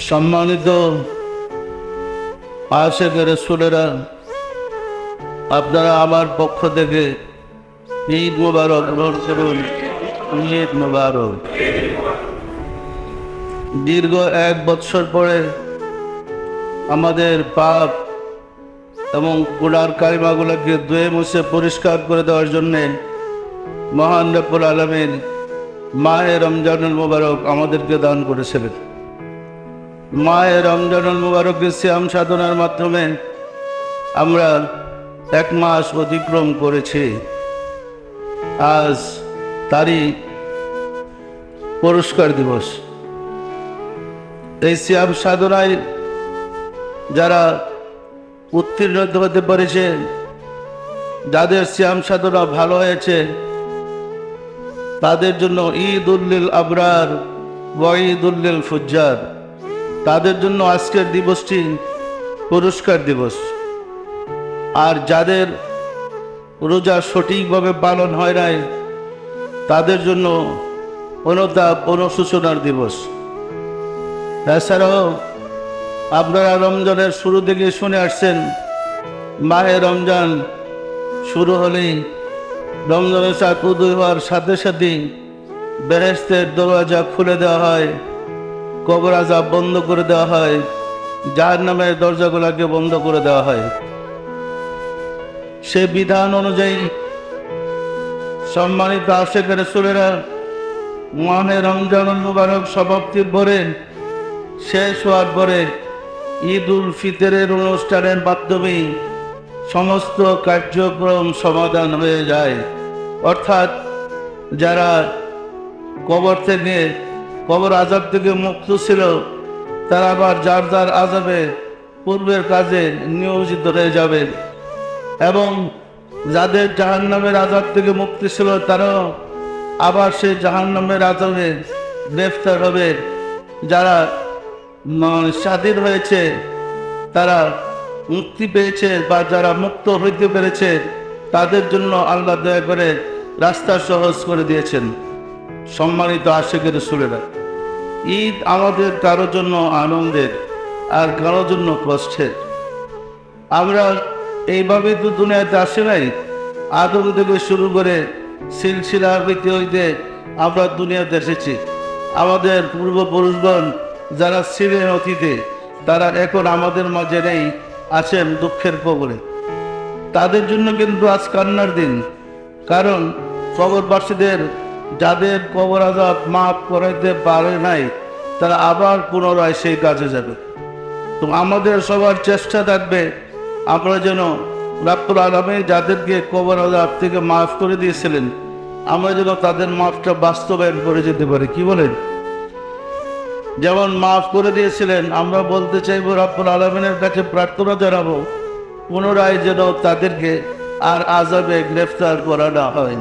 সম্মানিত আশিক রাসূলেরা, আপনারা আমার পক্ষ থেকে ঈদ মোবারক বলছেন। ঈদ মোবারক। দীর্ঘ 1 বছর পরে আমাদের পাপ এবং গুনার কালিমাগুলোকে ধুয়ে মুছে পরিষ্কার করে দেওয়ার জন্যে মহান রব্বুল আলামিন মাহে রমজানুল মুবারক আমাদেরকে দান করেছিলেন। মাহে রমজানুল মুবারকের সিয়াম সাধনার মাধ্যমে আমরা 1 মাস অতিক্রম করেছি। আজ তারই পুরস্কার দিবস। এই সিয়াম সাধনায় যারা উত্তীর্ণ হতে পেরেছে, যাদের সিয়াম সাধনা ভালো হয়েছে, তাদের জন্য ঈদুল আবরার ওয়া ঈদুল ফুজ্জার, তাদের জন্য আজকের দিবসটি পুরস্কার দিবস। আর যাদের রোজা সঠিকভাবে পালন হয় নাই, তাদের জন্য অনুতাপ অনুশোচনার দিবস। এছাড়াও আপনারা রমজানের শুরু থেকে শুনে আসছেন, মাহে রমজান শুরু হলেই, রমজানের চাঁদ উদয় হওয়ার সাথে সাথেই বেহেশতের দরওয়াজা খুলে দেওয়া হয়, কবর আযাব বন্ধ করে দেওয়া হয়, জাহান্নামের দরজাগুলোকে বন্ধ করে দেওয়া হয়। সে বিধান অনুযায়ী সম্মানিত আশিক রাসূলেরা মাহে রমজানুল মুবারক সমাপ্তির পরে, শেষ হওয়ার পরে ঈদুল ফিতরের অনুষ্ঠানের মাধ্যমে সমস্ত কার্যক্রম সমাধান হয়ে যায়। অর্থাৎ যারা কবর আযাব থেকে মুক্ত ছিল, তারা আবার যার যার আযাবে পূর্বের কাজে নিয়োজিত হয়ে যাবে। এবং যাদের জাহান্নামের আযাব থেকে মুক্তি ছিল, তারাও আবার সেই জাহান্নামের আযাবে গ্রেফতার হবে। যারা স্বাধীন হয়েছে, তারা মুক্তি পেয়েছে, বা যারা মুক্ত হইতে পেরেছে, তাদের জন্য আল্লাহ দয়া করে রাস্তা সহজ করে দিয়েছেন। সম্মানিত আশিক রাসূলেরা, ঈদ আমাদের কারো জন্য আনন্দের আর কারো জন্য কষ্টের। আমরা এইভাবে তো দুনিয়াতে আসি নাই। আদম থেকে শুরু করে সিলসিলা হইতে হইতে আমরা দুনিয়াতে এসেছি। আমাদের পূর্বপুরুষগণ যারা ছিলেন অতীতে, তারা এখন আমাদের মাঝে নেই, আছেন দুঃখের কবরে। তাদের জন্য কিন্তু আজ কান্নার দিন। কারণ কবরবাসীদের যাদের কবর আযাব মাফ করাইতে পারে নাই, তারা আবার পুনরায় সেই কাজে যাবে। তো আমাদের সবার চেষ্টা থাকবে, আমরা যেন রব্বুল আলামিন যাদেরকে কবর আযাব থেকে মাফ করে দিয়েছিলেন, আমরা যেন তাদের মাফটা বাস্তবায়ন করে যেতে পারি। কি বলেন? যেমন মাফ করে দিয়েছিলেন, আমরা বলতে চাইবো, রব্বুল আলামিনের কাছে প্রার্থনা জানাবো, পুনরায় যেন তাদেরকে আর আযাবে গ্রেফতার করা না হয়।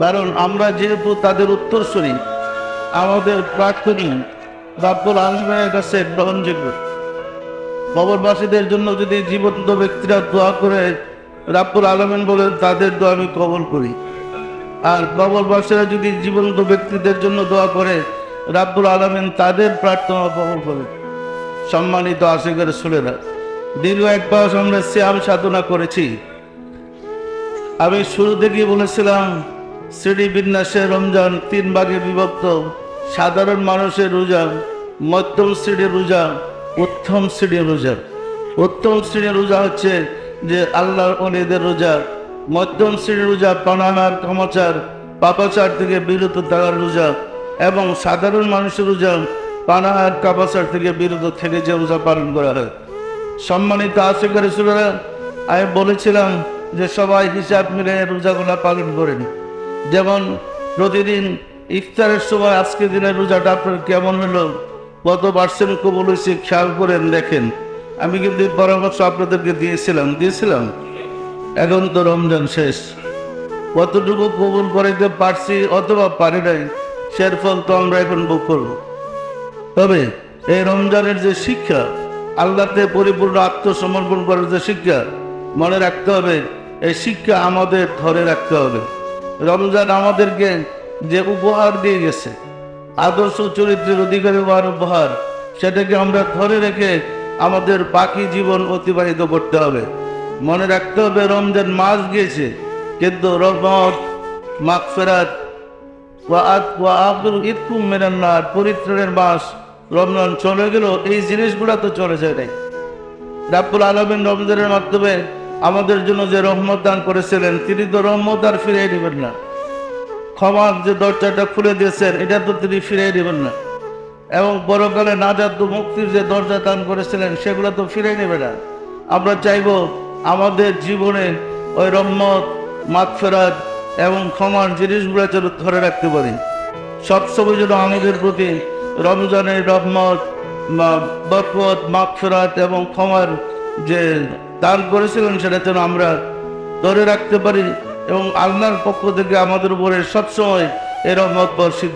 কারণ আমরা যেহেতু তাদের উত্তরসূরি, আমাদের প্রার্থনা রব্বুল আলামিনের কাছে গ্রহণযোগ্য। কবরবাসীদের জন্য যদি জীবন্ত ব্যক্তিরা দোয়া করে, রব্বুল আলামিন বলেন তাদের দোয়া আমি কবুল করি। আর কবরবাসীরা যদি জীবন্ত ব্যক্তিদের জন্য দোয়া করে, রব্বুল আলামিন তাদের প্রার্থনা কবুল করে। সম্মানিত আশিক রাসূলেরা, দীর্ঘ 1 মাস আমরা সিয়াম সাধনা করেছি। আমি শুরু থেকেই বলেছিলাম, শ্রেণী বিন্যাসে রমজান 3 ভাগে বিভক্ত। সাধারণ মানুষের রোজা, মধ্যম শ্রেণীর রোজা, উত্তম শ্রেণীর রোজা। উত্তম শ্রেণীর রোজা হচ্ছে যে আল্লাহর ওলিদের রোজা। মধ্যম শ্রেণীর রোজা পানাহার কামাচার পাপাচার থেকে বিরত থাকার রোজা। এবং সাধারণ মানুষের রোজা পানাহার কাপাচার থেকে বিরত থেকে যে রোজা পালন করা হয়। সম্মানিত আশিক রাসূলেরা, আমি বলেছিলাম যে সবাই হিসাব মিলে রোজাগুলা পালন করেন। যেমন প্রতিদিন ইফতারের সময় আজকে দিনের রোজাটা আপনার কেমন হলো, কত পার্সেন্ট কবুল হয়েছে খেয়াল করেন, দেখেন। আমি কিন্তু পরামর্শ আপনাদেরকে দিয়েছিলাম। এখন তো রমজান শেষ, কতটুকু কবুল করাইতে পারছি অথবা পারি নাই, সের ফল তো আমরা এখন ভোগ করব। তবে এই রমজানের যে শিক্ষা, আল্লাহতে পরিপূর্ণ আত্মসমর্পণ করার যে শিক্ষা, মনে রাখতে হবে, এই শিক্ষা আমাদের ধরে রাখতে হবে। রমজান আমাদেরকে যে উপহার দিয়ে গেছে, আদর্শ চরিত্রের অধিকারী হওয়ার উপহার, সেটাকে আমরা ধরে রেখে আমাদের বাকি জীবন অতিবাহিত করতে হবে। মনে রাখতে হবে রমজান মাস গিয়েছে, কিন্তু রহমত, মাগফিরাত ওয়া আখির ইতকুম মিনান নার, পরিত্রাণের মাস রমজান চলে গেল, এই জিনিসগুলো তো চলে যায় নাই। রাব্বুল আলামিন রমজানের মাধ্যমে আমাদের জন্য যে রহমত দান করেছিলেন, তিনি তো রহমত আর ফিরিয়ে দিবেন না। ক্ষমার যে দরজাটা খুলে দিয়েছেন, এটা তো তিনি ফিরিয়ে দিবেন না। এবং পরকালে নাজাত ও মুক্তির যে দরজা দান করেছিলেন, সেগুলো তো ফিরে নেবে না। আমরা চাইব আমাদের জীবনে ওই রহমত, মাগফিরাত এবং ক্ষমার জিনিসগুলো যেন ধরে রাখতে পারি। সবসময় যেন আমাদের প্রতি রমজানের রহমত, বরকত, মাগফিরাত এবং ক্ষমার যে দান করেছিলেন, সেটা যেন আমরা ধরে রাখতে পারি এবং আল্লাহর পক্ষ থেকে আমাদের উপরে সবসময় এই রহমত বর্ষিত